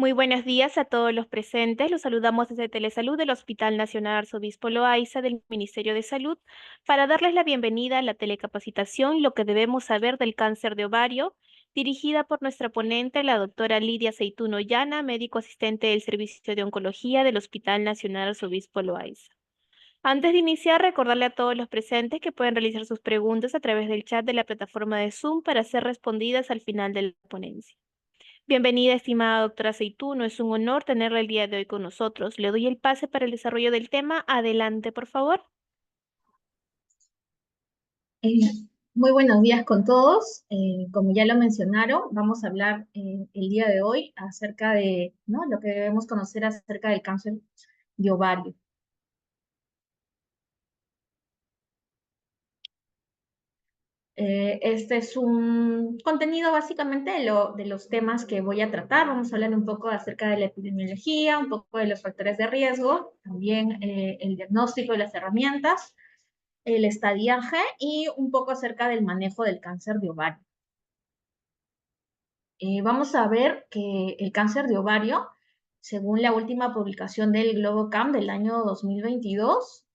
Muy buenos días a todos los presentes. Los saludamos desde Telesalud del Hospital Nacional Arzobispo Loaiza del Ministerio de Salud para darles la bienvenida a la telecapacitación Lo que debemos saber del cáncer de ovario, dirigida por nuestra ponente, la doctora Lidia Seituno Llana, médico asistente del Servicio de Oncología del Hospital Nacional Arzobispo Loaiza. Antes de iniciar, recordarle a todos los presentes que pueden realizar sus preguntas a través del chat de la plataforma de Zoom para ser respondidas al final de la ponencia. Bienvenida, estimada doctora Seituno. Es un honor tenerla el día de hoy con nosotros. Le doy el pase para el desarrollo del tema. Adelante, por favor. Eh, Muy buenos días con todos. Como ya lo mencionaron, vamos a hablar el día de hoy acerca de, ¿no?, lo que debemos conocer acerca del cáncer de ovario. Este es un contenido básicamente de los temas que voy a tratar. Vamos a hablar un poco acerca de la epidemiología, un poco de los factores de riesgo, también el diagnóstico y las herramientas, el estadiaje y un poco acerca del manejo del cáncer de ovario. Vamos a ver que el cáncer de ovario, según la última publicación del GloboCam del año 2022,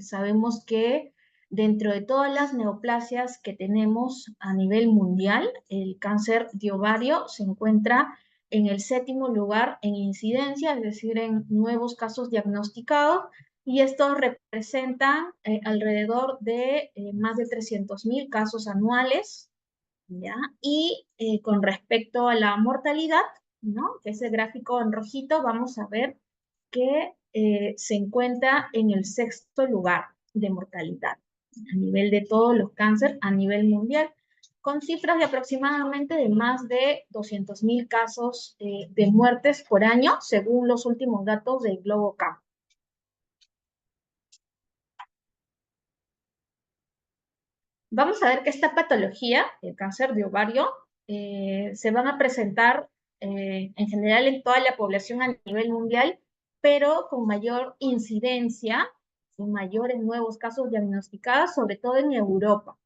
sabemos que dentro de todas las neoplasias que tenemos a nivel mundial, el cáncer de ovario se encuentra en el 7º lugar en incidencia, es decir, en nuevos casos diagnosticados, y estos representan alrededor de más de 300.000 casos anuales. ¿Ya? Y con respecto a la mortalidad, ¿no?, que ese gráfico en rojito, vamos a ver que se encuentra en el 6º lugar de mortalidad a nivel de todos los cánceres a nivel mundial, con cifras de aproximadamente de más de 200.000 casos de muertes por año, según los últimos datos del GloboCam. Vamos a ver que esta patología, el cáncer de ovario, se van a presentar en general en toda la población a nivel mundial, pero con mayor incidencia, con mayores nuevos casos diagnosticados, sobre todo en Europa.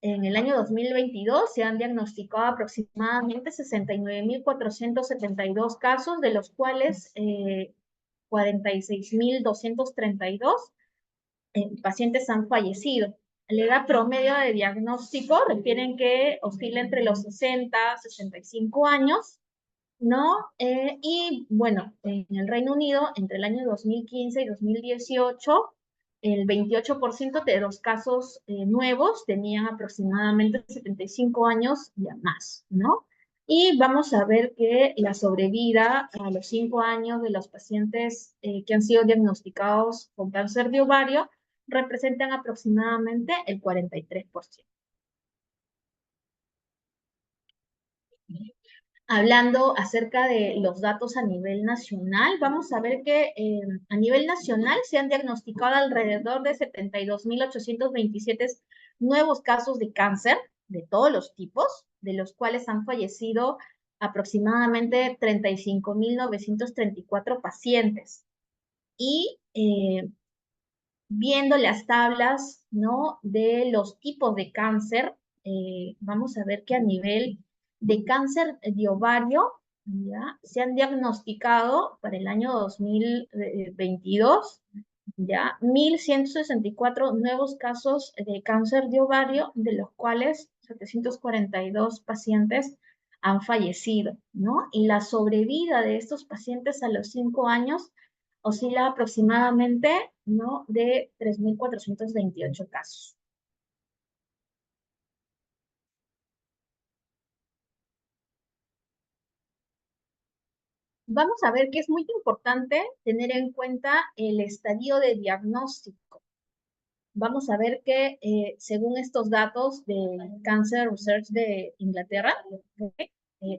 En el año 2022 se han diagnosticado aproximadamente 69.472 casos, de los cuales 46.232 pacientes han fallecido. La edad promedio de diagnóstico refieren que oscila entre los 60 y 65 años, ¿no? Y bueno, en el Reino Unido, entre el año 2015 y 2018, el 28% de los casos nuevos tenían aproximadamente 75 años y más, ¿no? Y vamos a ver que la sobrevida a los 5 años de los pacientes que han sido diagnosticados con cáncer de ovario representan aproximadamente el 43%. Hablando acerca de los datos a nivel nacional, vamos a ver que a nivel nacional se han diagnosticado alrededor de 72.827 nuevos casos de cáncer de todos los tipos, de los cuales han fallecido aproximadamente 35.934 pacientes. Y viendo las tablas, ¿no?, de los tipos de cáncer, vamos a ver que a nivel de cáncer de ovario, ¿ya?, se han diagnosticado para el año 2022, ¿ya?, 1.164 nuevos casos de cáncer de ovario, de los cuales 742 pacientes han fallecido, ¿no? Y la sobrevida de estos pacientes a los 5 años oscila aproximadamente, ¿no?, de 3.428 casos. Vamos a ver que es muy importante tener en cuenta el estadio de diagnóstico. Vamos a ver que según estos datos del Cancer Research de Inglaterra,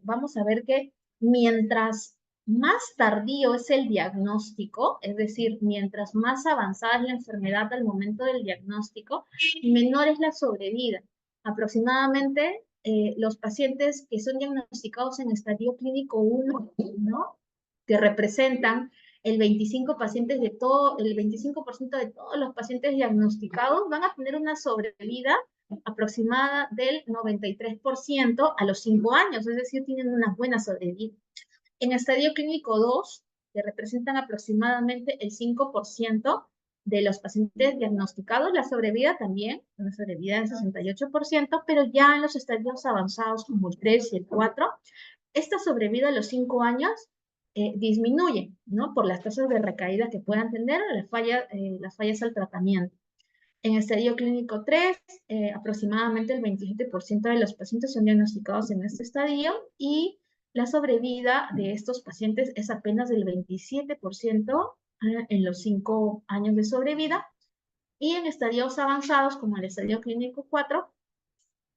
vamos a ver que mientras más tardío es el diagnóstico, es decir, mientras más avanzada es la enfermedad al momento del diagnóstico, menor es la sobrevida. Aproximadamente los pacientes que son diagnosticados en estadio clínico 1, ¿no?, que representan el 25% de todos los pacientes diagnosticados, van a tener una sobrevida aproximada del 93% a los 5 años, es decir, tienen una buena sobrevida. En estadio clínico 2, que representan aproximadamente el 5% de los pacientes diagnosticados, la sobrevida también, una sobrevida del 68%, pero ya en los estadios avanzados como el 3 y el 4, esta sobrevida a los 5 años disminuye, ¿no? Por las tasas de recaída que puedan tener las fallas al tratamiento. En estadio clínico 3, aproximadamente el 27% de los pacientes son diagnosticados en este estadio y la sobrevida de estos pacientes es apenas del 27% en los 5 años de sobrevida. Y en estadios avanzados, como el estadio clínico 4,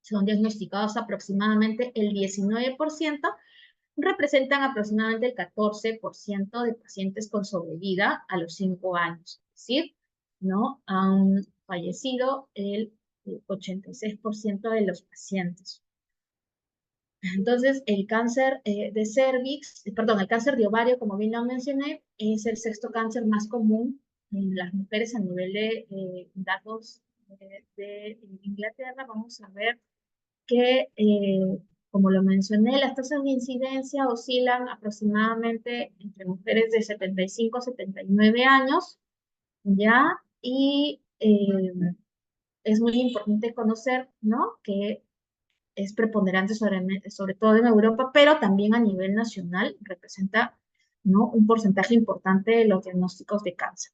son diagnosticados aproximadamente el 19%, representan aproximadamente el 14% de pacientes con sobrevida a los 5 años. Es decir, ¿no? Han fallecido el 86% de los pacientes. Entonces, el cáncer de cervix, perdón, el cáncer de ovario, como bien lo mencioné, es el sexto cáncer más común en las mujeres a nivel de datos de Inglaterra. Vamos a ver que, como lo mencioné, las tasas de incidencia oscilan aproximadamente entre mujeres de 75 a 79 años, ¿ya? Y es muy importante conocer, ¿no? Que es preponderante sobre todo en Europa, pero también a nivel nacional representa, ¿no? Un porcentaje importante de los diagnósticos de cáncer.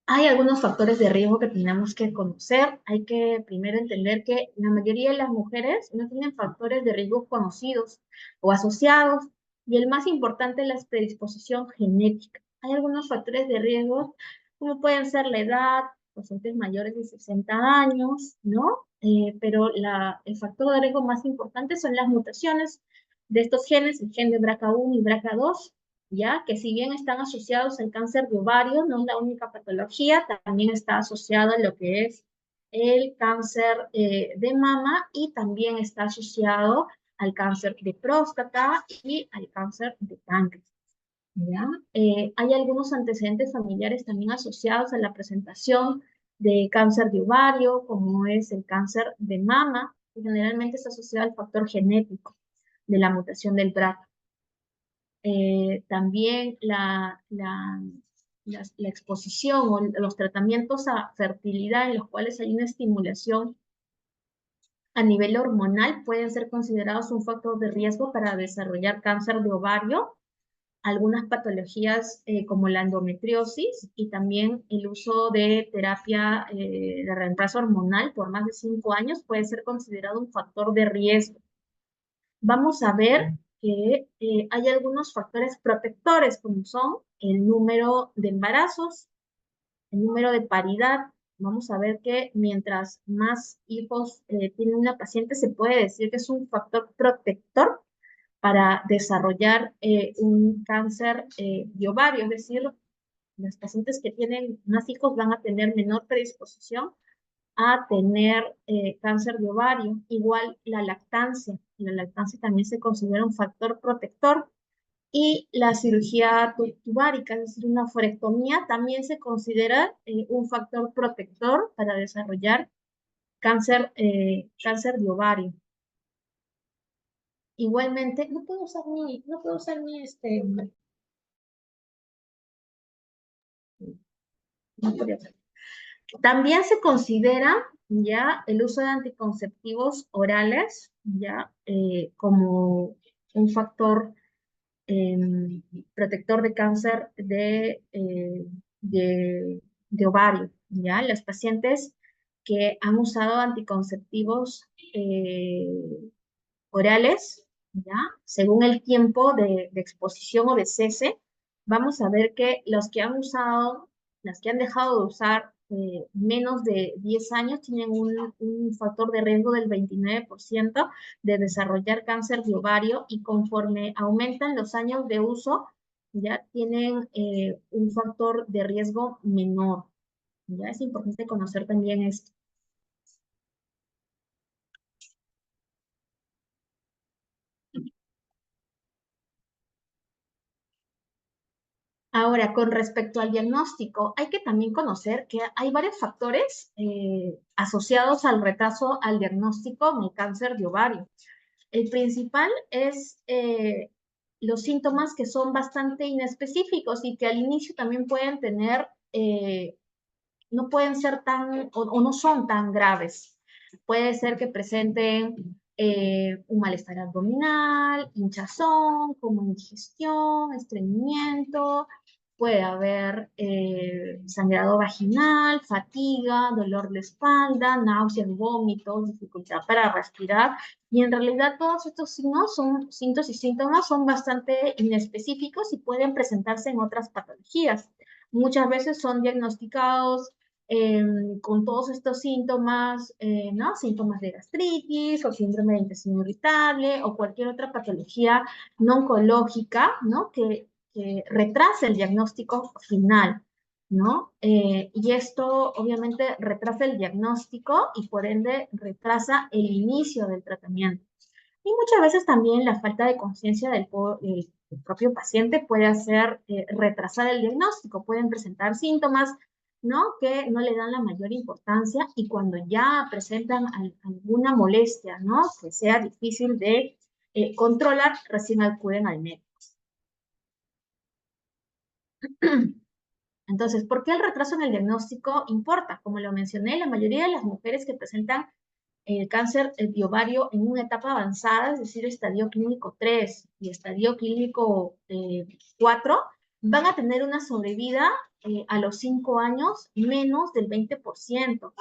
Hay algunos factores de riesgo que tenemos que conocer. Hay que primero entender que la mayoría de las mujeres no tienen factores de riesgo conocidos o asociados, y el más importante es la predisposición genética. Hay algunos factores de riesgo, como pueden ser la edad, pacientes mayores de 60 años, ¿no? Pero el factor de riesgo más importante son las mutaciones de estos genes, el gen de BRCA1 y BRCA2, ya que si bien están asociados al cáncer de ovario, no es la única patología, también está asociado a lo que es el cáncer de mama, y también está asociado al cáncer de próstata y al cáncer de páncreas. ¿Ya? Hay algunos antecedentes familiares también asociados a la presentación de cáncer de ovario, como es el cáncer de mama, que generalmente está asociado al factor genético de la mutación del BRCA. También la exposición o los tratamientos a fertilidad en los cuales hay una estimulación a nivel hormonal pueden ser considerados un factor de riesgo para desarrollar cáncer de ovario, algunas patologías como la endometriosis, y también el uso de terapia de reemplazo hormonal por más de 5 años puede ser considerado un factor de riesgo. Vamos a ver que hay algunos factores protectores, como son el número de embarazos, el número de paridad. Vamos a ver que mientras más hijos tiene una paciente, se puede decir que es un factor protector para desarrollar un cáncer de ovario. Es decir, las pacientes que tienen más hijos van a tener menor predisposición a tener cáncer de ovario. Igual la lactancia. La lactancia también se considera un factor protector. Y la cirugía tubárica, es decir, una forectomía, también se considera un factor protector para desarrollar cáncer de ovario. Igualmente, no puedo usar no podía usar. También se considera ya el uso de anticonceptivos orales ya como un factor eh, protector de cáncer de ovario. ¿Ya? Las pacientes que han usado anticonceptivos orales, ¿ya? Según el tiempo de exposición o de cese, vamos a ver que los que han usado, las que han dejado de usar menos de 10 años tienen un factor de riesgo del 29% de desarrollar cáncer de ovario, y conforme aumentan los años de uso, ya tienen un factor de riesgo menor. Ya es importante conocer también esto. Ahora, con respecto al diagnóstico, hay que también conocer que hay varios factores asociados al retraso al diagnóstico en el cáncer de ovario. El principal es los síntomas que son bastante inespecíficos y que al inicio también pueden tener, no pueden ser tan o no son tan graves. Puede ser que presenten un malestar abdominal, hinchazón, como indigestión, estreñimiento, puede haber sangrado vaginal, fatiga, dolor de espalda, náuseas, vómitos, dificultad para respirar. Y en realidad todos estos signos y síntomas son bastante inespecíficos y pueden presentarse en otras patologías. Muchas veces son diagnosticados con todos estos síntomas, ¿no? Síntomas de gastritis o síndrome de intestino irritable o cualquier otra patología no oncológica, ¿no? Que retrasa el diagnóstico final, ¿no? Y esto obviamente retrasa el diagnóstico y por ende retrasa el inicio del tratamiento. Y muchas veces también la falta de conciencia del propio paciente puede hacer retrasar el diagnóstico. Pueden presentar síntomas, ¿no? Que no le dan la mayor importancia y cuando ya presentan alguna molestia, ¿no? Que sea difícil de controlar, recién acuden al médico. Entonces, ¿por qué el retraso en el diagnóstico importa? Como lo mencioné, la mayoría de las mujeres que presentan el cáncer de ovario en una etapa avanzada, es decir, estadio clínico 3 y estadio clínico 4, van a tener una sobrevida a los 5 años menos del 20%,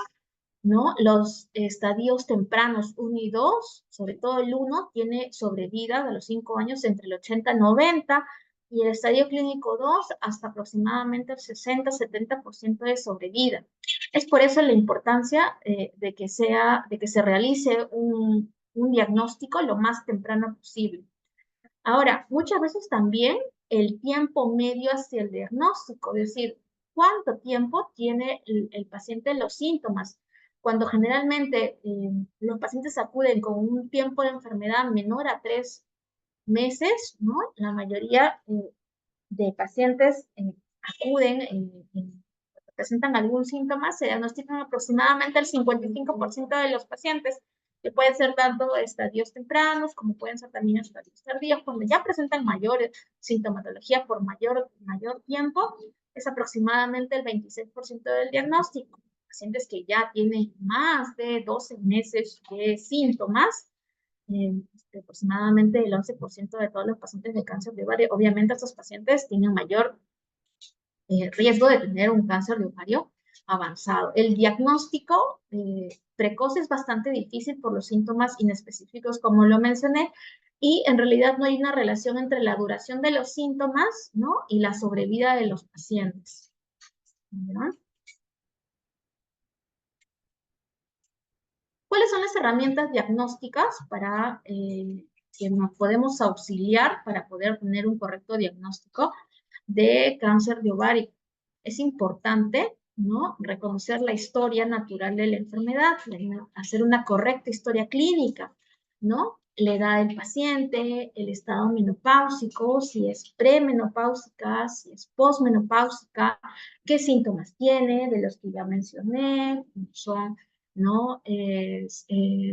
¿no? Los estadios tempranos 1 y 2, sobre todo el 1, tiene sobrevida de los 5 años entre el 80 y 90, y el estadio clínico 2 hasta aproximadamente el 60-70% de sobrevida. Es por eso la importancia de que se realice un diagnóstico lo más temprano posible. Ahora, muchas veces también el tiempo medio hacia el diagnóstico, es decir, cuánto tiempo tiene el paciente los síntomas. Cuando generalmente los pacientes acuden con un tiempo de enfermedad menor a 3 meses, ¿no? La mayoría de pacientes acuden, presentan algún síntoma, se diagnostican aproximadamente el 55% de los pacientes, que pueden ser tanto estadios tempranos como pueden ser también estadios tardíos, cuando ya presentan mayor sintomatología por mayor tiempo, es aproximadamente el 26% del diagnóstico. Pacientes que ya tienen más de 12 meses de síntomas, aproximadamente el 11% de todos los pacientes de cáncer de ovario. Obviamente estos pacientes tienen mayor riesgo de tener un cáncer de ovario avanzado. El diagnóstico precoz es bastante difícil por los síntomas inespecíficos, como lo mencioné, y en realidad no hay una relación entre la duración de los síntomas, ¿no? Y la sobrevida de los pacientes. ¿No? ¿Cuáles son las herramientas diagnósticas para que nos podemos auxiliar para poder tener un correcto diagnóstico de cáncer de ovario? Es importante, ¿no? Reconocer la historia natural de la enfermedad, hacer una correcta historia clínica, ¿no? La edad del paciente, el estado menopáusico, si es premenopáusica, si es posmenopáusica, qué síntomas tiene, de los que ya mencioné, son, ¿no?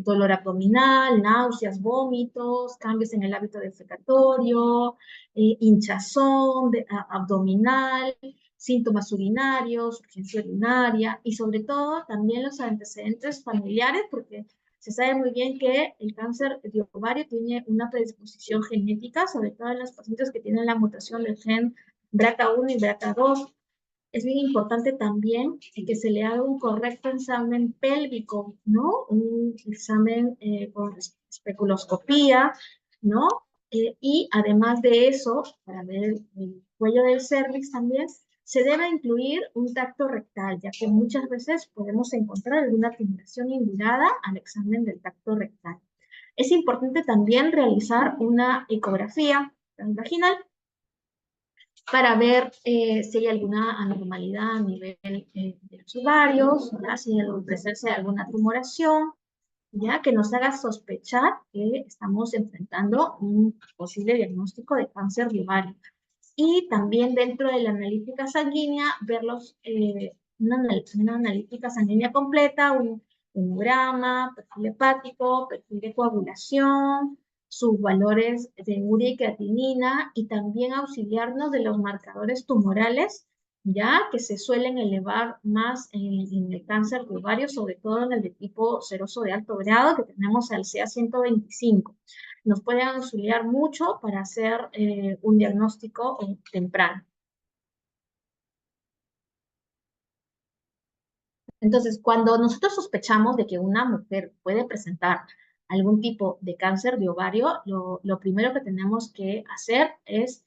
Dolor abdominal, náuseas, vómitos, cambios en el hábito defecatorio, hinchazón abdominal, síntomas urinarios, urgencia urinaria y sobre todo también los antecedentes familiares, porque se sabe muy bien que el cáncer de ovario tiene una predisposición genética, sobre todo en los pacientes que tienen la mutación del gen BRCA1 y BRCA2. Es bien importante también que se le haga un correcto examen pélvico, ¿no? Un examen con especuloscopía, ¿no? Y además de eso, para ver el cuello del cervix también, se debe incluir un tacto rectal, ya que muchas veces podemos encontrar alguna tumoración indurada al examen del tacto rectal. Es importante también realizar una ecografía vaginal para ver si hay alguna anormalidad a nivel de los ovarios, ¿ya? Si hay presencia de alguna tumoración, ya que nos haga sospechar que estamos enfrentando un posible diagnóstico de cáncer de ovario. Y también dentro de la analítica sanguínea, una analítica sanguínea completa, un hemograma, perfil hepático, perfil de coagulación, sus valores de urea y creatinina, y también auxiliarnos de los marcadores tumorales, ya que se suelen elevar más en el cáncer de ovario, sobre todo en el de tipo seroso de alto grado, que tenemos al CA 125. Nos pueden auxiliar mucho para hacer un diagnóstico temprano. Entonces, cuando nosotros sospechamos de que una mujer puede presentar algún tipo de cáncer de ovario, lo primero que tenemos que hacer es,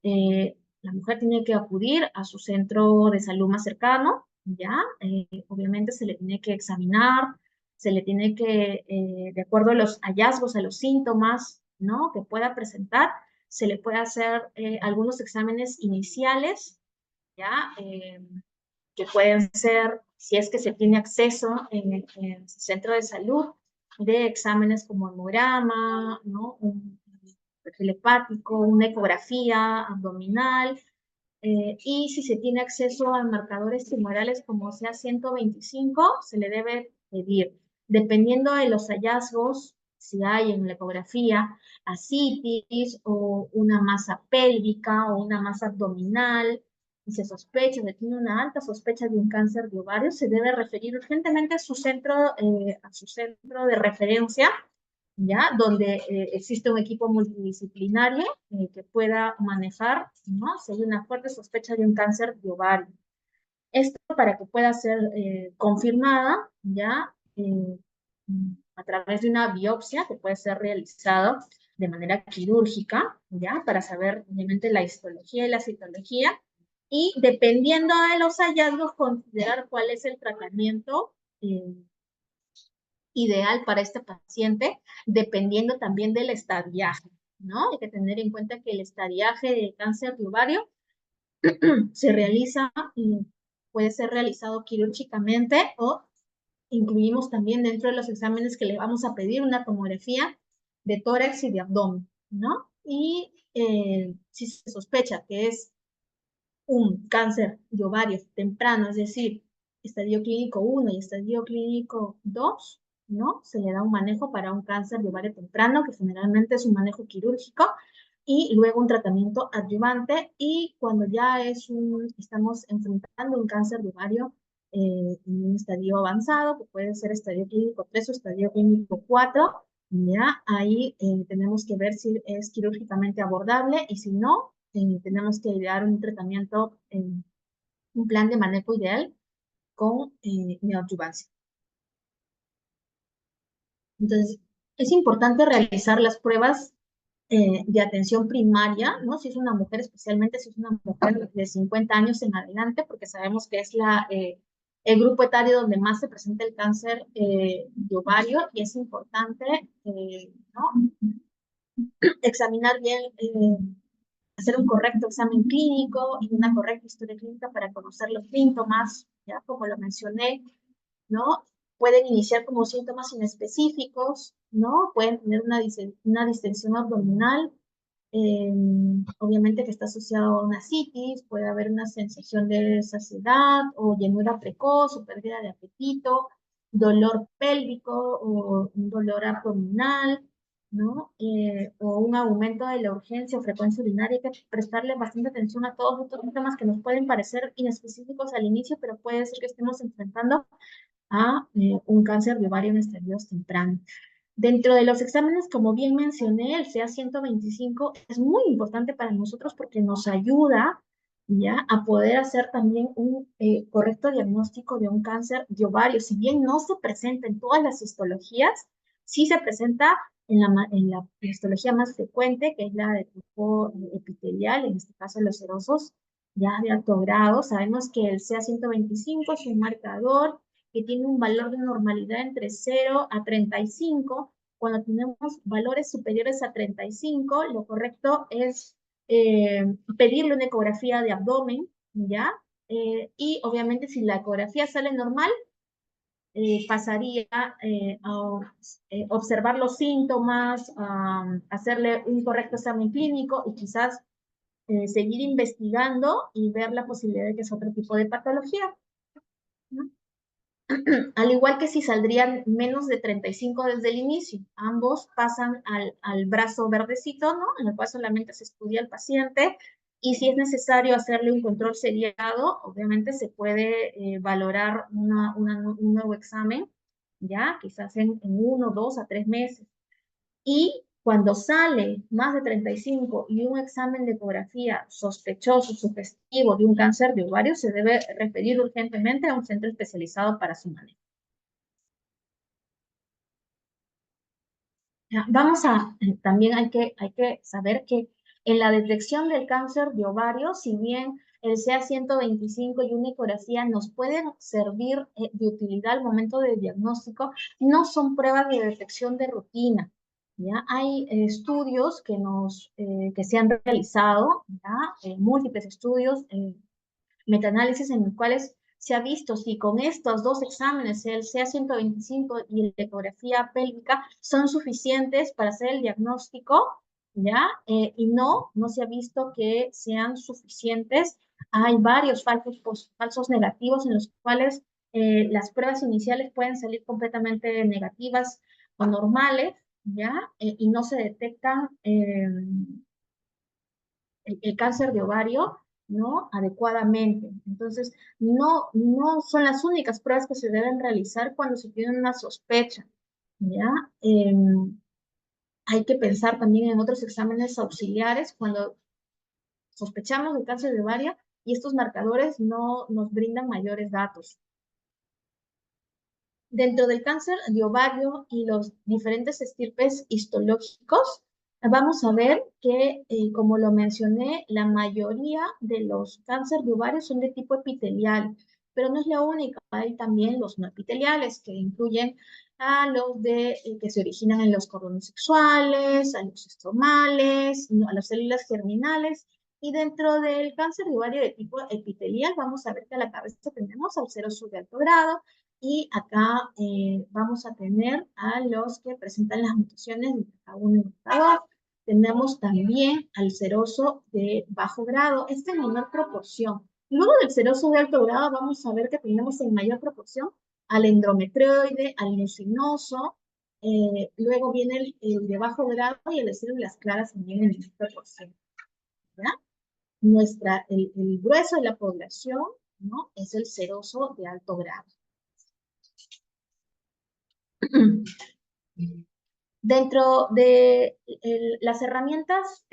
la mujer tiene que acudir a su centro de salud más cercano, ¿ya? Obviamente se le tiene que examinar, se le tiene que, de acuerdo a los hallazgos, a los síntomas, ¿no? Que pueda presentar, se le puede hacer algunos exámenes iniciales, ¿ya? Que pueden ser, si es que se tiene acceso en el centro de salud, de exámenes como hemograma, ¿no? Un perfil hepático, una ecografía abdominal, y si se tiene acceso a marcadores tumorales como sea 125, se le debe pedir, dependiendo de los hallazgos, si hay en la ecografía ascitis o una masa pélvica o una masa abdominal, y se sospecha, se tiene una alta sospecha de un cáncer de ovario, se debe referir urgentemente a su centro de referencia, ¿ya? Donde existe un equipo multidisciplinario que pueda manejar, ¿no? Si hay una fuerte sospecha de un cáncer de ovario. Esto para que pueda ser confirmada, ¿ya? A través de una biopsia que puede ser realizada de manera quirúrgica, ¿ya? Para saber, obviamente, la histología y la citología. Y dependiendo de los hallazgos, considerar cuál es el tratamiento ideal para este paciente, dependiendo también del estadiaje, ¿no? Hay que tener en cuenta que el estadiaje de cáncer de ovario se realiza, puede ser realizado quirúrgicamente o incluimos también dentro de los exámenes que le vamos a pedir una tomografía de tórax y de abdomen, ¿no? Y si se sospecha que es un cáncer de ovario temprano, es decir, estadio clínico 1 y estadio clínico 2, ¿no? Se le da un manejo para un cáncer de ovario temprano, que generalmente es un manejo quirúrgico, y luego un tratamiento adyuvante, y cuando ya estamos enfrentando un cáncer de ovario en un estadio avanzado, que puede ser estadio clínico 3 o estadio clínico 4, ya ahí tenemos que ver si es quirúrgicamente abordable, y si no, tenemos que idear un tratamiento, un plan de manejo ideal con neoadyuvancia. Entonces, es importante realizar las pruebas de atención primaria, ¿no? Si es una mujer, especialmente si es una mujer de 50 años en adelante, porque sabemos que es el grupo etario donde más se presenta el cáncer de ovario, y es importante, ¿no? Examinar bien, hacer un correcto examen clínico y una correcta historia clínica para conocer los síntomas, ya como lo mencioné, ¿no? Pueden iniciar como síntomas inespecíficos, ¿no? Pueden tener una distensión abdominal, eh, obviamente que está asociado a una citis, puede haber una sensación de saciedad o llenura precoz o pérdida de apetito, dolor pélvico o un dolor abdominal, ¿no? O un aumento de la urgencia o frecuencia urinaria. Hay que prestarle bastante atención a todos estos síntomas que nos pueden parecer inespecíficos al inicio, pero puede ser que estemos enfrentando a un cáncer de ovario en estadios tempranos. Dentro de los exámenes, como bien mencioné, el CA 125 es muy importante para nosotros porque nos ayuda, ¿ya? A poder hacer también un correcto diagnóstico de un cáncer de ovario. Si bien no se presenta en todas las histologías, sí se presenta en la histología más frecuente, que es la de tipo epitelial, en este caso los serosos ya de alto grado. Sabemos que el CA 125 es un marcador que tiene un valor de normalidad entre 0 a 35. Cuando tenemos valores superiores a 35, lo correcto es pedirle una ecografía de abdomen, ¿ya? Y obviamente si la ecografía sale normal, pasaría a observar los síntomas, a hacerle un correcto examen clínico y quizás seguir investigando y ver la posibilidad de que es otro tipo de patología, ¿no? Al igual que si saldrían menos de 35 desde el inicio. Ambos pasan al brazo verdecito, ¿no? En el cual solamente se estudia al paciente y si es necesario hacerle un control seriado, obviamente se puede valorar un nuevo examen, ¿ya? Quizás en 1, 2 a 3 meses. Y cuando sale más de 35 y un examen de ecografía sospechoso, sugestivo de un cáncer de ovario, se debe referir urgentemente a un centro especializado para su manejo. Vamos a, también hay que saber que en la detección del cáncer de ovario, si bien el CA 125 y una ecografía nos pueden servir de utilidad al momento del diagnóstico, no son pruebas de detección de rutina. ¿Ya? Hay estudios que se han realizado, ¿ya? Múltiples estudios, metaanálisis en los cuales se ha visto si con estos dos exámenes, el CA 125 y la ecografía pélvica, son suficientes para hacer el diagnóstico, ¿ya? Y no se ha visto que sean suficientes. Hay varios falsos negativos en los cuales las pruebas iniciales pueden salir completamente negativas o normales, ¿ya? Y no se detectan el cáncer de ovario, ¿no? Adecuadamente. Entonces, no son las únicas pruebas que se deben realizar cuando se tiene una sospecha, ¿ya? Eh, Hay que pensar también en otros exámenes auxiliares cuando sospechamos de cáncer de ovario y estos marcadores no nos brindan mayores datos. Dentro del cáncer de ovario y los diferentes estirpes histológicos, vamos a ver que, como lo mencioné, la mayoría de los cánceres de ovario son de tipo epitelial, pero no es la única. Hay también los no epiteliales, que incluyen a los que se originan en los cordones sexuales, a los estromales, a las células germinales. Y dentro del cáncer de ovario de tipo epitelial, vamos a ver que a la cabeza tenemos al seroso de alto grado, y acá vamos a tener a los que presentan las mutaciones de BRCA1 y BRCA2. Tenemos también al seroso de bajo grado, este en menor proporción. Luego del seroso de alto grado vamos a ver que tenemos en mayor proporción al endometrioide, al mucinoso, luego viene el de bajo grado y el de células claras también en menor proporción, ¿verdad? El grueso de la población, ¿no? Es el seroso de alto grado. Dentro de las herramientas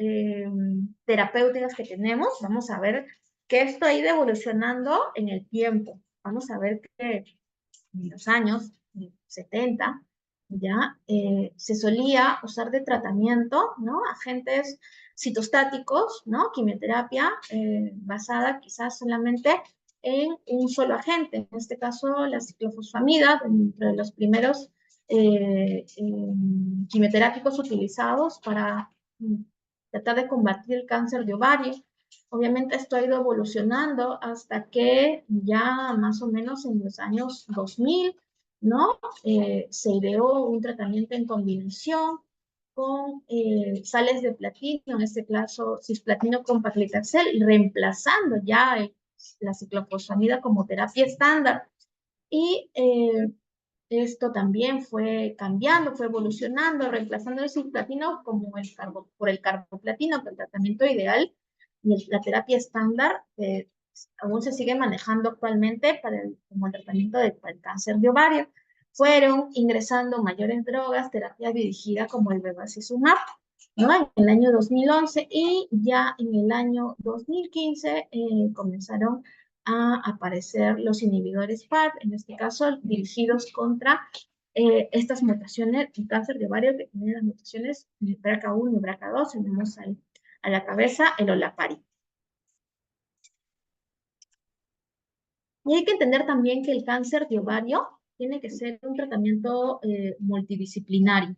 terapéuticas que tenemos, vamos a ver que esto ha ido evolucionando en el tiempo. Vamos a ver que en los años 70 ya se solía usar de tratamiento, ¿no? Agentes citostáticos, ¿no? Quimioterapia basada quizás solamente en un solo agente, en este caso la ciclofosfamida, dentro de los primeros quimioterápicos utilizados para tratar de combatir el cáncer de ovario. Obviamente esto ha ido evolucionando hasta que ya más o menos en los años 2000, ¿no? Se ideó un tratamiento en combinación con sales de platino, en este caso cisplatino con paclitaxel, reemplazando ya la ciclofosfamida como terapia estándar. Y esto también fue cambiando, fue evolucionando, reemplazando el cisplatino por el carboplatino, que el tratamiento ideal y la terapia estándar aún se sigue manejando actualmente como el tratamiento para el cáncer de ovario. Fueron ingresando mayores drogas, terapia dirigida como el bevacizumab, ¿no? En el año 2011 y ya en el año 2015 comenzaron a aparecer los inhibidores PARP, en este caso dirigidos contra estas mutaciones en cáncer de ovario que tienen las mutaciones de BRCA1 y BRCA2. Tenemos a la cabeza el olaparib. Y hay que entender también que el cáncer de ovario tiene que ser un tratamiento multidisciplinario.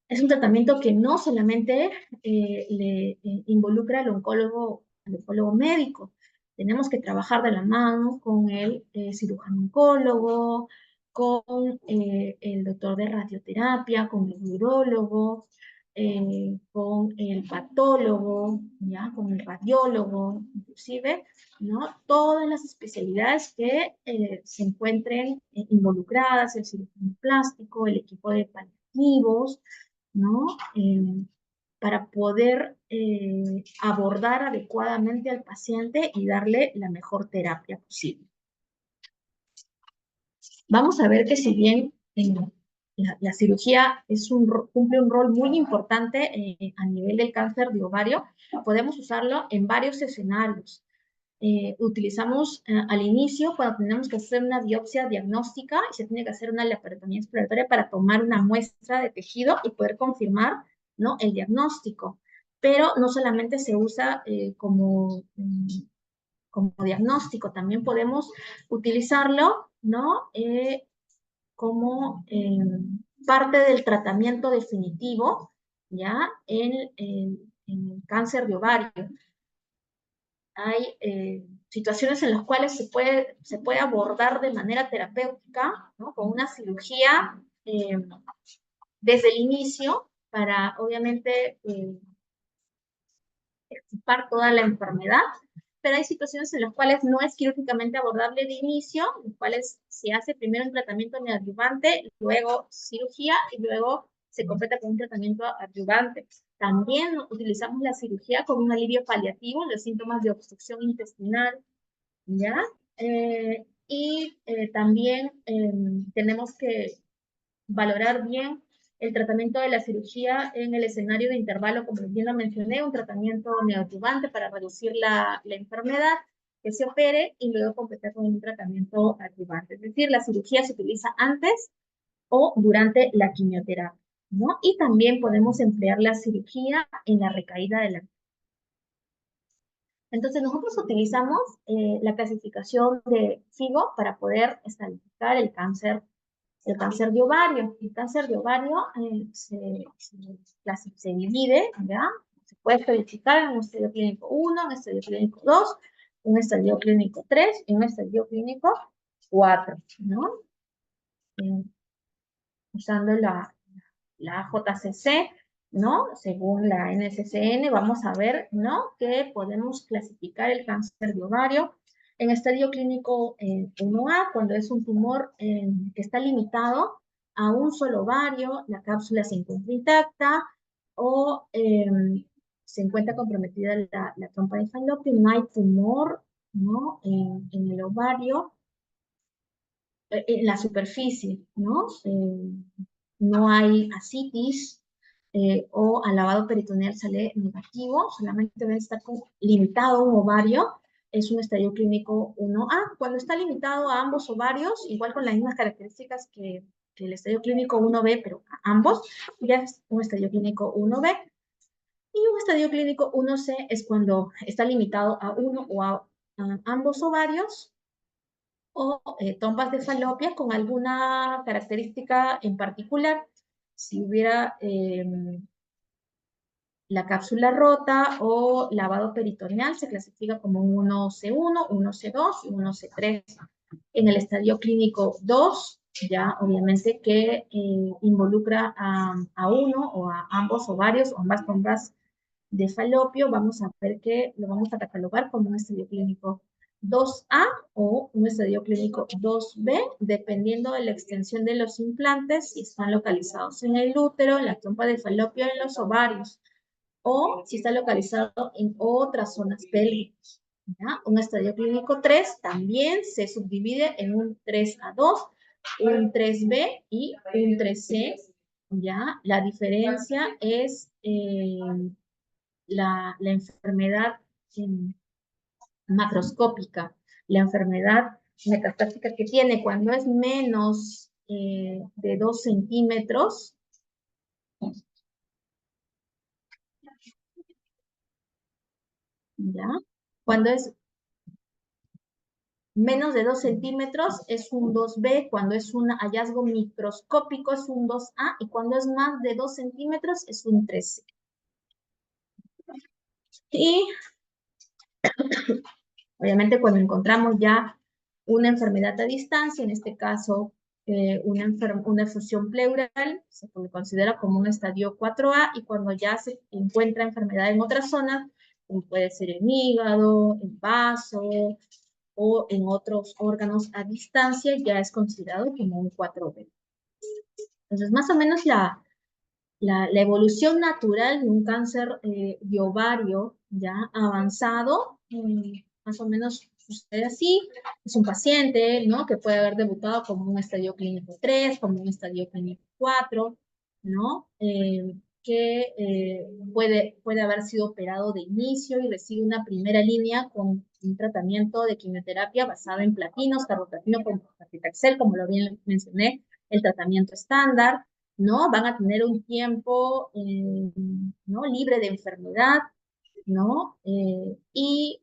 Es un tratamiento que no solamente le involucra al oncólogo médico. Tenemos que trabajar de la mano con el cirujano oncólogo, con el doctor de radioterapia, con el urólogo, con el patólogo, ¿ya? Con el radiólogo, inclusive, ¿no? Todas las especialidades que se encuentren involucradas, el cirujano plástico, el equipo de paliativos, ¿no? Para poder abordar adecuadamente al paciente y darle la mejor terapia posible. Vamos a ver que si bien la cirugía cumple un rol muy importante a nivel del cáncer de ovario, podemos usarlo en varios escenarios. Utilizamos al inicio cuando tenemos que hacer una biopsia diagnóstica y se tiene que hacer una laparotomía exploratoria para tomar una muestra de tejido y poder confirmar, ¿no?, el diagnóstico. Pero no solamente se usa como diagnóstico, también podemos utilizarlo, ¿no?, como parte del tratamiento definitivo, ¿ya?, en el cáncer de ovario. Hay situaciones en las cuales se puede abordar de manera terapéutica, ¿no?, con una cirugía desde el inicio para, obviamente, extirpar toda la enfermedad, pero hay situaciones en las cuales no es quirúrgicamente abordable de inicio, en las cuales se hace primero un tratamiento neoadyuvante, luego cirugía y luego se completa con un tratamiento adyuvante. También utilizamos la cirugía como un alivio paliativo en los síntomas de obstrucción intestinal, ¿ya? También tenemos que valorar bien el tratamiento de la cirugía en el escenario de intervalo, como bien lo mencioné, un tratamiento neoadyuvante para reducir la enfermedad, que se opere y luego completar con un tratamiento adyuvante. Es decir, la cirugía se utiliza antes o durante la quimioterapia, ¿no? Y también podemos emplear la cirugía en la recaída de la. Entonces, nosotros utilizamos la clasificación de FIGO para poder estadificar el cáncer de ovario. El cáncer de ovario se divide, ¿ya? Se puede estadificar en un estadio clínico 1, un estadio clínico 2, un estadio clínico 3 y un estadio clínico 4, ¿no? Usando la JCC, ¿no? Según la NCCN, vamos a ver, ¿no?, que podemos clasificar el cáncer de ovario en estadio clínico 1A, cuando es un tumor que está limitado a un solo ovario, la cápsula se encuentra intacta o se encuentra comprometida la trompa de falopio, no hay tumor, ¿no?, en el ovario, en la superficie, ¿no? No hay ascitis o al lavado peritoneal sale negativo, solamente debe estar limitado a un ovario, es un estadio clínico 1A. Cuando está limitado a ambos ovarios, igual con las mismas características que el estadio clínico 1B, pero a ambos, ya es un estadio clínico 1B. Y un estadio clínico 1C es cuando está limitado a uno o a ambos ovarios, o trompas de falopia con alguna característica en particular. Si hubiera la cápsula rota o lavado peritoneal, se clasifica como un 1C1, 1C2 y 1C3. En el estadio clínico 2, ya obviamente que involucra a uno o a ambos ovarios o ambas trompas de falopio, vamos a ver que lo vamos a catalogar como un estadio clínico 2A o un estadio clínico 2B, dependiendo de la extensión de los implantes, si están localizados en el útero, en la trompa de falopio, en los ovarios, o si está localizado en otras zonas pélvicas. ¿Ya? Un estadio clínico 3 también se subdivide en un 3A2, un 3B y un 3C. ¿Ya? La diferencia es la enfermedad macroscópica, la enfermedad metastásica que tiene cuando es menos de 2 centímetros, ¿ya? Cuando es menos de 2 centímetros es un 2B, cuando es un hallazgo microscópico es un 2A y cuando es más de 2 centímetros es un 3C. Y obviamente cuando encontramos ya una enfermedad a distancia, en este caso una effusión pleural, se considera como un estadio 4A, y cuando ya se encuentra enfermedad en otras zonas, como puede ser en hígado, en vaso o en otros órganos a distancia, ya es considerado como un 4B. Entonces, más o menos la evolución natural de un cáncer de ovario ya avanzado, más o menos sucede así. Es un paciente, ¿no?, que puede haber debutado como un estadio clínico 3, como un estadio clínico 4, ¿no? Que puede haber sido operado de inicio y recibe una primera línea con un tratamiento de quimioterapia basado en platinos, carboplatino con paclitaxel, como lo bien mencioné, el tratamiento estándar, ¿no? Van a tener un tiempo, ¿no?, libre de enfermedad, ¿no? Y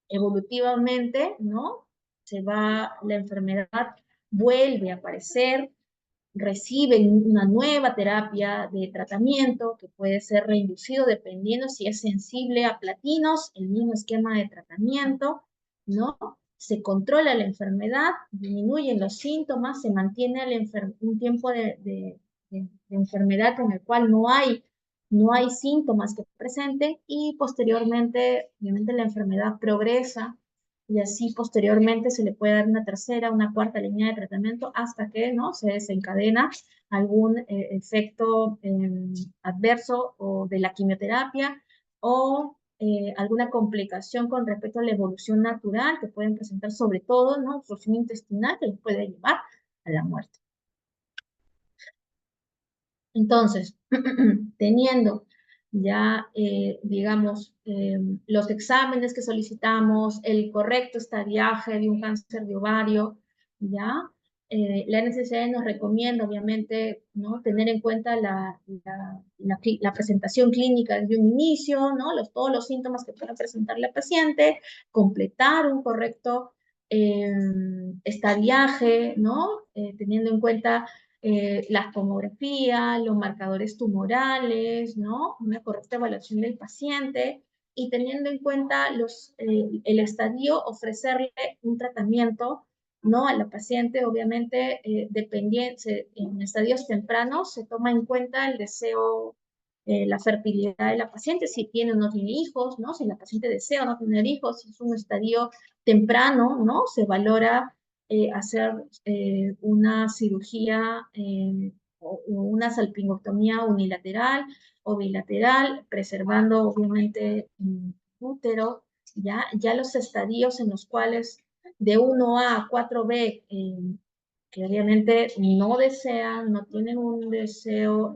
evolutivamente, ¿no? La enfermedad vuelve a aparecer, reciben una nueva terapia de tratamiento que puede ser reinducido dependiendo si es sensible a platinos, el mismo esquema de tratamiento, ¿no? Se controla la enfermedad, disminuyen los síntomas, se mantiene un tiempo de enfermedad en el cual no hay síntomas que presente, y posteriormente, obviamente, la enfermedad progresa, y así posteriormente se le puede dar una tercera, una cuarta línea de tratamiento hasta que, ¿no?, se desencadena algún efecto adverso o de la quimioterapia, o alguna complicación con respecto a la evolución natural que pueden presentar, sobre todo, ¿no?, obstrucción intestinal, que les puede llevar a la muerte. Entonces, teniendo ya, digamos, los exámenes que solicitamos, el correcto estadiaje de un cáncer de ovario, ya, la NCCN nos recomienda, obviamente, ¿no?, tener en cuenta la presentación clínica desde un inicio, ¿no?, todos los síntomas que pueda presentar la paciente, completar un correcto estadiaje, ¿no?, teniendo en cuenta la tomografía, los marcadores tumorales, ¿no?, una correcta evaluación del paciente, y teniendo en cuenta el estadio, ofrecerle un tratamiento, ¿no?, a la paciente. Obviamente, en estadios tempranos se toma en cuenta el deseo, la fertilidad de la paciente, si tiene o no tiene hijos, ¿no?, si la paciente desea o no tener hijos. Si es un estadio temprano, ¿no?, se valora hacer una cirugía o una salpingoctomía unilateral o bilateral, preservando obviamente útero. Ya los estadios en los cuales de 1A a 4B, que obviamente no desean, no tienen un deseo,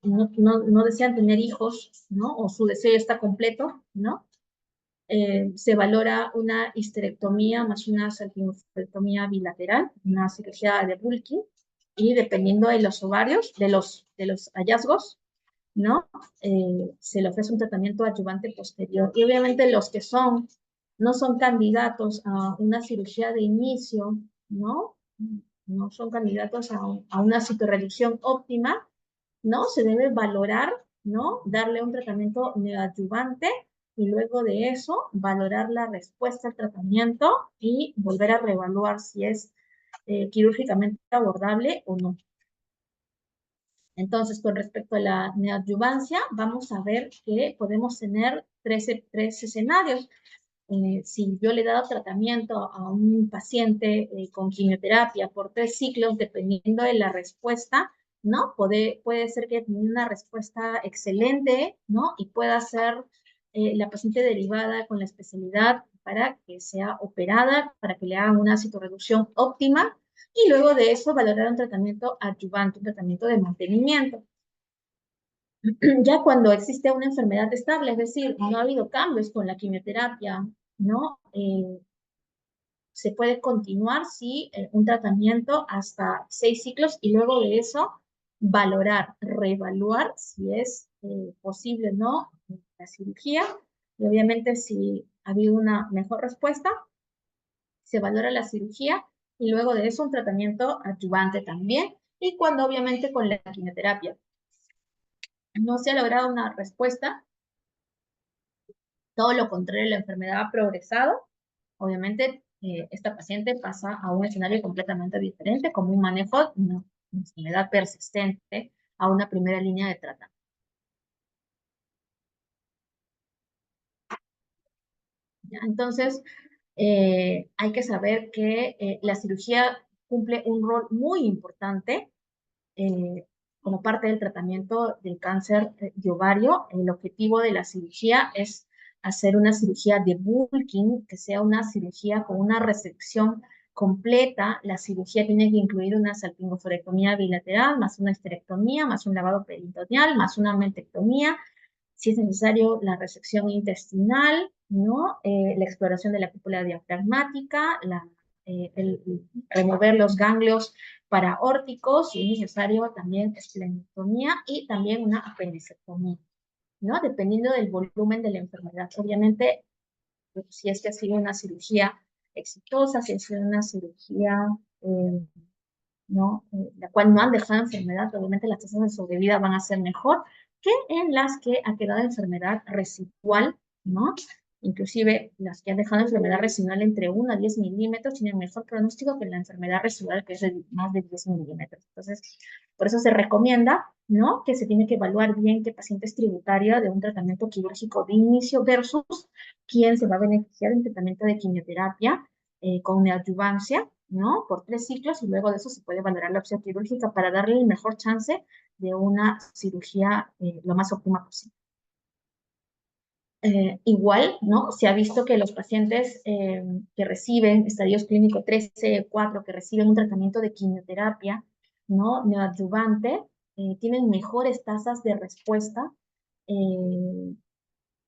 no desean tener hijos, ¿no?, o su deseo está completo, ¿no?, se valora una histerectomía más una salpingoctomía bilateral, una cirugía de Bulking, y dependiendo de los ovarios, de los hallazgos, ¿no?, se le ofrece un tratamiento adyuvante posterior. Y obviamente los que no son candidatos a una cirugía de inicio, ¿no?, no son candidatos a una citorreducción óptima, ¿no?, se debe valorar, ¿no?, darle un tratamiento neoadyuvante, y luego de eso valorar la respuesta al tratamiento y volver a reevaluar si es quirúrgicamente abordable o no. Entonces, con respecto a la neoadyuvancia, vamos a ver que podemos tener tres escenarios. Si yo le he dado tratamiento a un paciente con quimioterapia por 3 ciclos, dependiendo de la respuesta, ¿no?, puede ser que tenga una respuesta excelente, ¿no?, y pueda ser la paciente derivada con la especialidad para que sea operada, para que le hagan una citorreducción óptima, y luego de eso valorar un tratamiento adyuvante, un tratamiento de mantenimiento. Ya cuando existe una enfermedad estable, es decir, no ha habido cambios con la quimioterapia, ¿no?, se puede continuar, sí, un tratamiento hasta 6 ciclos, y luego de eso valorar, reevaluar si es posible o no la cirugía. Y obviamente, si ha habido una mejor respuesta, se valora la cirugía, y luego de eso un tratamiento adyuvante también. Y cuando obviamente con la quimioterapia no se ha logrado una respuesta, todo lo contrario, la enfermedad ha progresado, obviamente esta paciente pasa a un escenario completamente diferente, como un manejo de una enfermedad persistente a una primera línea de tratamiento. ¿Ya? Entonces, hay que saber que la cirugía cumple un rol muy importante eh, como parte del tratamiento del cáncer de ovario. El objetivo de la cirugía es hacer una cirugía de bulking, que sea una cirugía con una resección completa. La cirugía tiene que incluir una salpingoforectomía bilateral, más una histerectomía, más un lavado peritoneal, más una mentectomía, si es necesario la resección intestinal, ¿no? La exploración de la cúpula diafragmática, remover los ganglios paraórticos, si es necesario también esplenectomía y también una apendicectomía, ¿no? Dependiendo del volumen de la enfermedad. Obviamente, pues, si es que ha sido una cirugía exitosa, si ha sido una cirugía ¿no? La cual no han dejado enfermedad, obviamente las tasas de sobrevida van a ser mejor que en las que ha quedado enfermedad residual, ¿no? Inclusive las que han dejado enfermedad residual entre 1 a 10 milímetros tienen mejor pronóstico que la enfermedad residual que es de más de 10 milímetros. Entonces, por eso se recomienda, ¿no? Que se tiene que evaluar bien qué paciente es tributaria de un tratamiento quirúrgico de inicio versus quién se va a beneficiar del tratamiento de quimioterapia con neoadyuvancia, ¿no? Por 3 ciclos y luego de eso se puede valorar la opción quirúrgica para darle el mejor chance de una cirugía lo más óptima posible. Igual, ¿no? Se ha visto que los pacientes que reciben estadios clínicos 13, 4, que reciben un tratamiento de quimioterapia, ¿no? Neoadyuvante, tienen mejores tasas de respuesta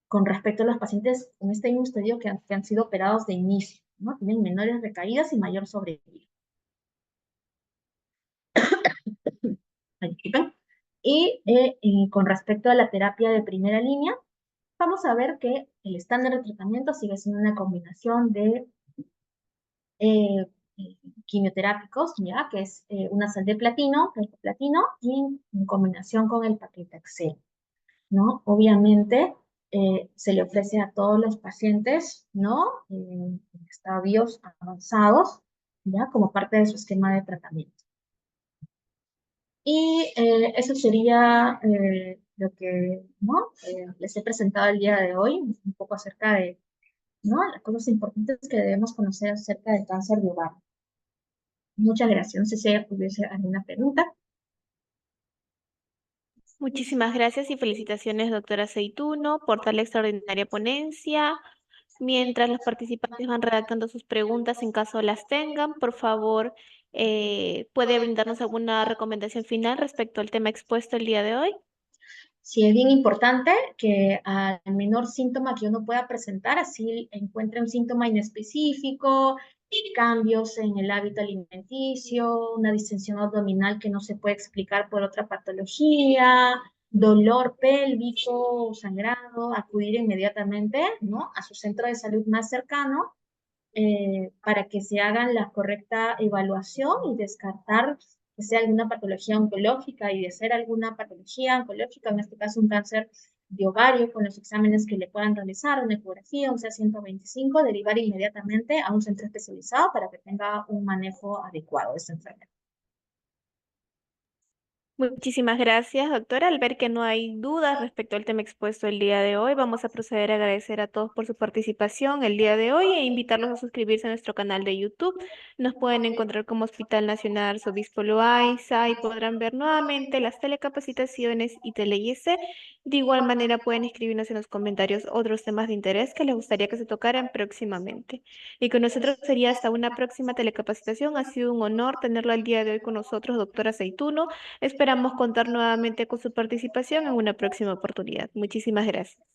con respecto a los pacientes en este mismo estadio que han sido operados de inicio, ¿no? Tienen menores recaídas y mayor sobrevida. Y con respecto a la terapia de primera línea, vamos a ver que el estándar de tratamiento sigue siendo una combinación de eh, quimioterápicos, ¿ya? Que es una sal de platino, y en combinación con el paclitaxel, ¿no? Obviamente se le ofrece a todos los pacientes, ¿no? En estadios avanzados, ¿ya? Como parte de su esquema de tratamiento. Y eso sería lo que, ¿no? Les he presentado el día de hoy, un poco acerca de, ¿no? Las cosas importantes que debemos conocer acerca del cáncer de ovario. Muchas gracias. No sé si hubiese alguna pregunta. Muchísimas gracias y felicitaciones, doctora Aceituno, por tal extraordinaria ponencia. Mientras los participantes van redactando sus preguntas, en caso las tengan, por favor, ¿puede brindarnos alguna recomendación final respecto al tema expuesto el día de hoy? Sí, es bien importante que al menor síntoma que uno pueda presentar, así encuentre un síntoma inespecífico, cambios en el hábito alimenticio, una distensión abdominal que no se puede explicar por otra patología, dolor pélvico, sangrado, acudir inmediatamente, ¿no? A su centro de salud más cercano para que se hagan la correcta evaluación y descartar que sea alguna patología oncológica, y de ser alguna patología oncológica, en este caso un cáncer de ovario, con los exámenes que le puedan realizar, una ecografía, un CA-125, derivar inmediatamente a un centro especializado para que tenga un manejo adecuado de esta enfermedad. Muchísimas gracias, doctora. Al ver que no hay dudas respecto al tema expuesto el día de hoy, vamos a proceder a agradecer a todos por su participación el día de hoy e invitarlos a suscribirse a nuestro canal de YouTube. Nos pueden encontrar como Hospital Nacional Arzobispo Loaiza y podrán ver nuevamente las telecapacitaciones y tele-IEC. De igual manera, pueden escribirnos en los comentarios otros temas de interés que les gustaría que se tocaran próximamente. Y con nosotros sería hasta una próxima telecapacitación. Ha sido un honor tenerlo el día de hoy con nosotros, doctora Aceituno. Esperamos contar nuevamente con su participación en una próxima oportunidad. Muchísimas gracias.